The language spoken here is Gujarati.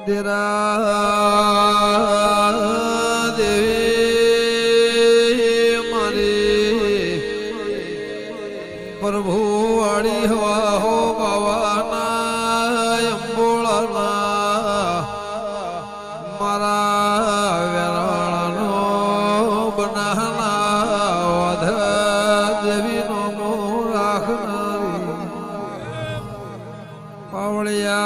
દેરા દેવી મારી પ્રભુ વાળી હવા હો બાવાના અંબોળાના મારા વેરાળાનો બનાના વાધા દેવીનો મો રાખનારી પાવળિયા